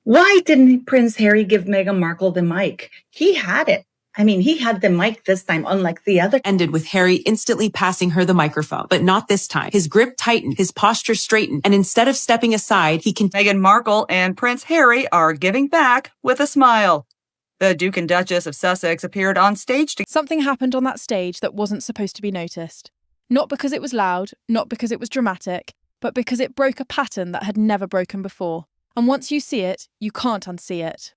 Why didn't Prince Harry give Meghan Markle the mic? He had it. I mean, he had the mic this time, unlike the other. Ended with Harry instantly passing her the microphone, but not this time. His grip tightened, his posture straightened, and instead of stepping aside, Meghan Markle and Prince Harry are giving back with a smile. The Duke and Duchess of Sussex appeared on stage together. Something happened on that stage that wasn't supposed to be noticed. Not because it was loud, not because it was dramatic, but because it broke a pattern that had never broken before. And once you see it, you can't unsee it.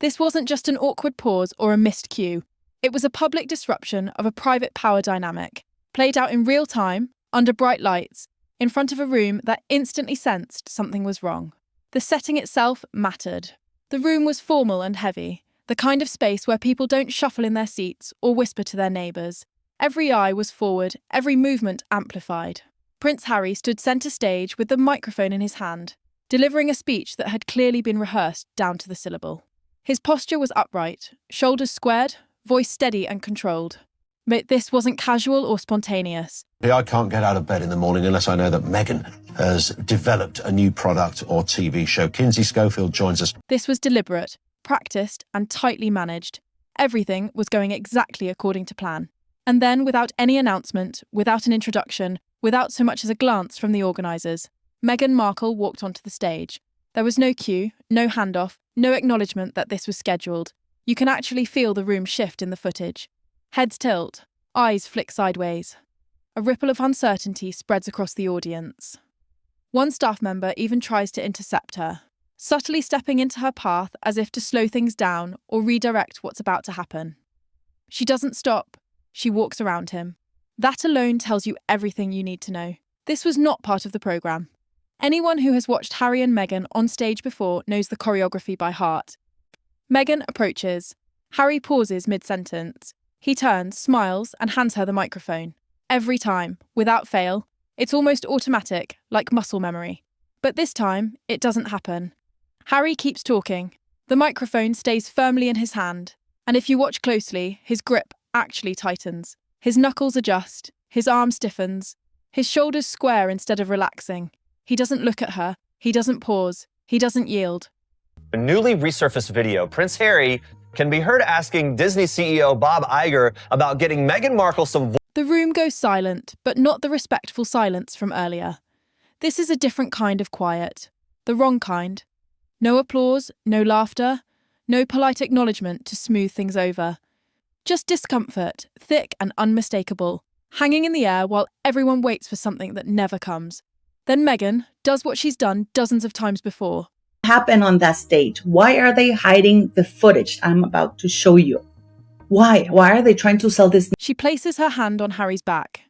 This wasn't just an awkward pause or a missed cue. It was a public disruption of a private power dynamic, played out in real time, under bright lights, in front of a room that instantly sensed something was wrong. The setting itself mattered. The room was formal and heavy, the kind of space where people don't shuffle in their seats or whisper to their neighbours. Every eye was forward, every movement amplified. Prince Harry stood centre stage with the microphone in his hand, delivering a speech that had clearly been rehearsed down to the syllable. His posture was upright, shoulders squared, voice steady and controlled. But this wasn't casual or spontaneous. I can't get out of bed in the morning unless I know that Meghan has developed a new product or TV show. Kinsey Schofield joins us. This was deliberate, practiced and tightly managed. Everything was going exactly according to plan. And then, without any announcement, without an introduction, without so much as a glance from the organisers, Meghan Markle walked onto the stage. There was no cue, no handoff, no acknowledgement that this was scheduled. You can actually feel the room shift in the footage. Heads tilt, eyes flick sideways. A ripple of uncertainty spreads across the audience. One staff member even tries to intercept her, subtly stepping into her path as if to slow things down or redirect what's about to happen. She doesn't stop. She walks around him. That alone tells you everything you need to know. This was not part of the programme. Anyone who has watched Harry and Meghan on stage before knows the choreography by heart. Meghan approaches. Harry pauses mid-sentence. He turns, smiles, and hands her the microphone. Every time, without fail. It's almost automatic, like muscle memory. But this time, it doesn't happen. Harry keeps talking. The microphone stays firmly in his hand. And if you watch closely, his grip actually tightens. His knuckles adjust. His arm stiffens. His shoulders square instead of relaxing. He doesn't look at her. He doesn't pause. He doesn't yield. A newly resurfaced video, Prince Harry can be heard asking Disney CEO Bob Iger about getting Meghan Markle some. The room goes silent, but not the respectful silence from earlier. This is a different kind of quiet. The wrong kind. No applause, no laughter, no polite acknowledgement to smooth things over. Just discomfort, thick and unmistakable, hanging in the air while everyone waits for something that never comes. Then Meghan does what she's done dozens of times before. Happened on that stage? Why are they hiding the footage I'm about to show you? Why? Why are they trying to sell this? She places her hand on Harry's back.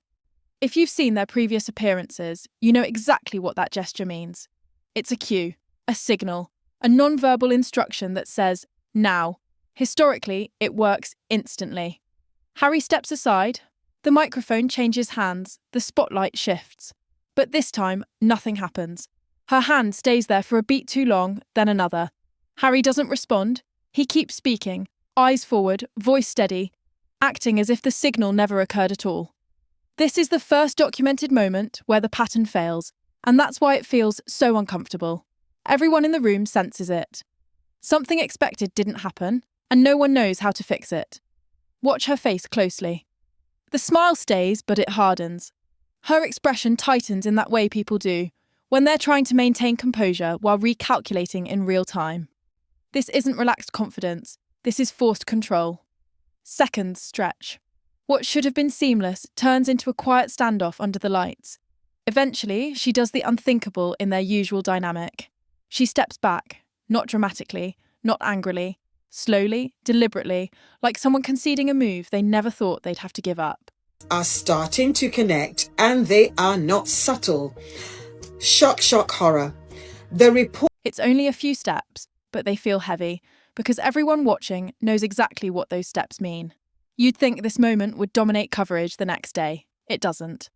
If you've seen their previous appearances, you know exactly what that gesture means. It's a cue, a signal, a non-verbal instruction that says, now. Historically, it works instantly. Harry steps aside. The microphone changes hands. The spotlight shifts. But this time, nothing happens. Her hand stays there for a beat too long, then another. Harry doesn't respond. He keeps speaking, eyes forward, voice steady, acting as if the signal never occurred at all. This is the first documented moment where the pattern fails, and that's why it feels so uncomfortable. Everyone in the room senses it. Something expected didn't happen, and no one knows how to fix it. Watch her face closely. The smile stays, but it hardens. Her expression tightens in that way people do, when they're trying to maintain composure while recalculating in real time. This isn't relaxed confidence, this is forced control. Seconds stretch. What should have been seamless turns into a quiet standoff under the lights. Eventually, she does the unthinkable in their usual dynamic. She steps back, not dramatically, not angrily, slowly, deliberately, like someone conceding a move they never thought they'd have to give up. Are starting to connect, and they are not subtle. Shock, shock, horror. The report. It's only a few steps, but they feel heavy, because everyone watching knows exactly what those steps mean. You'd think this moment would dominate coverage the next day. It doesn't.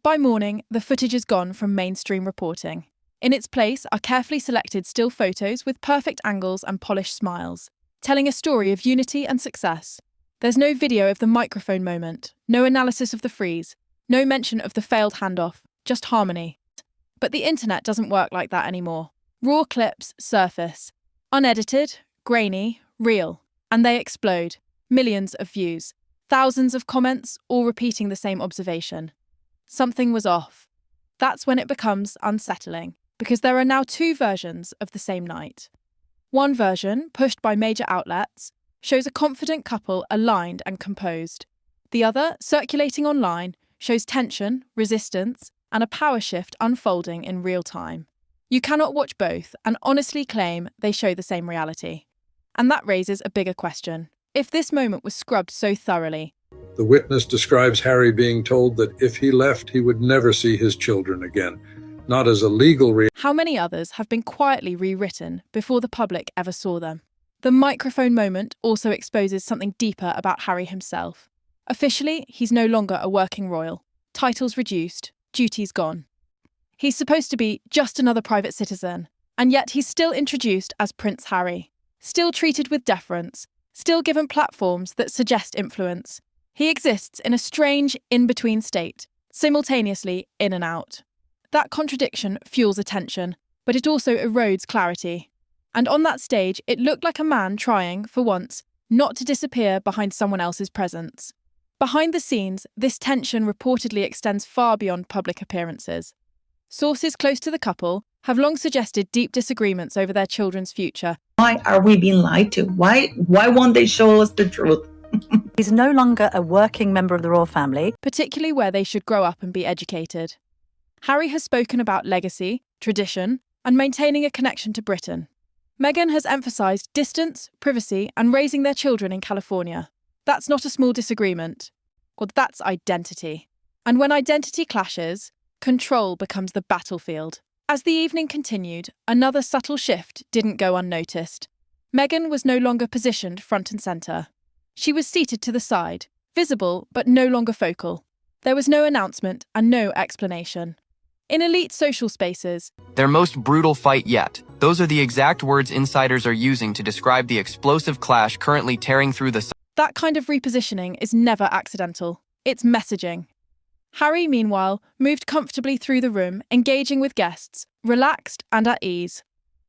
By morning, the footage is gone from mainstream reporting. In its place are carefully selected still photos with perfect angles and polished smiles, telling a story of unity and success. There's no video of the microphone moment, no analysis of the freeze, no mention of the failed handoff, just harmony. But the internet doesn't work like that anymore. Raw clips surface. Unedited, grainy, real, and they explode. Millions of views, thousands of comments, all repeating the same observation. Something was off. That's when it becomes unsettling, because there are now two versions of the same night. One version, pushed by major outlets, shows a confident couple aligned and composed. The other, circulating online, shows tension, resistance, and a power shift unfolding in real time. You cannot watch both and honestly claim they show the same reality. And that raises a bigger question. If this moment was scrubbed so thoroughly, the witness describes Harry being told that if he left, he would never see his children again, not as a legal how many others have been quietly rewritten before the public ever saw them? The microphone moment also exposes something deeper about Harry himself. Officially, he's no longer a working royal. Titles reduced, duties gone. He's supposed to be just another private citizen, and yet he's still introduced as Prince Harry, still treated with deference, still given platforms that suggest influence. He exists in a strange in-between state, simultaneously in and out. That contradiction fuels attention, but it also erodes clarity. And on that stage, it looked like a man trying, for once, not to disappear behind someone else's presence. Behind the scenes, this tension reportedly extends far beyond public appearances. Sources close to the couple have long suggested deep disagreements over their children's future. Why are we being lied to? Why won't they show us the truth? He's no longer a working member of the royal family, particularly where they should grow up and be educated. Harry has spoken about legacy, tradition, and maintaining a connection to Britain. Meghan has emphasised distance, privacy, and raising their children in California. That's not a small disagreement. Well, that's identity. And when identity clashes, control becomes the battlefield. As the evening continued, another subtle shift didn't go unnoticed. Meghan was no longer positioned front and centre. She was seated to the side, visible but no longer focal. There was no announcement and no explanation. In elite social spaces, their most brutal fight yet. Those are the exact words insiders are using to describe the explosive clash currently tearing through the... That kind of repositioning is never accidental. It's messaging. Harry, meanwhile, moved comfortably through the room, engaging with guests, relaxed and at ease.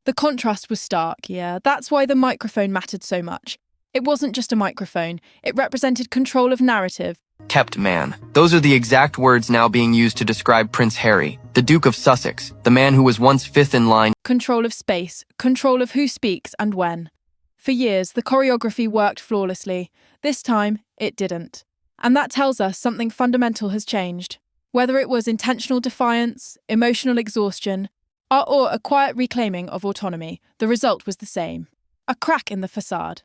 The contrast was stark, yeah, that's why the microphone mattered so much. It wasn't just a microphone, it represented control of narrative. Kept man. Those are the exact words now being used to describe Prince Harry, the Duke of Sussex, the man who was once fifth in line. Control of space, control of who speaks and when. For years, the choreography worked flawlessly. This time, it didn't. And that tells us something fundamental has changed. Whether it was intentional defiance, emotional exhaustion, or a quiet reclaiming of autonomy, the result was the same. A crack in the facade.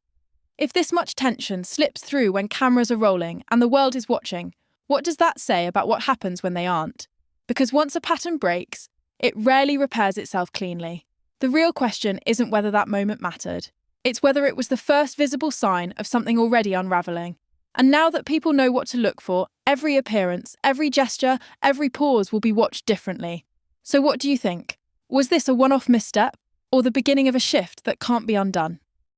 If this much tension slips through when cameras are rolling and the world is watching, what does that say about what happens when they aren't? Because once a pattern breaks, it rarely repairs itself cleanly. The real question isn't whether that moment mattered. It's whether it was the first visible sign of something already unravelling. And now that people know what to look for, every appearance, every gesture, every pause will be watched differently. So what do you think? Was this a one-off misstep, or the beginning of a shift that can't be undone?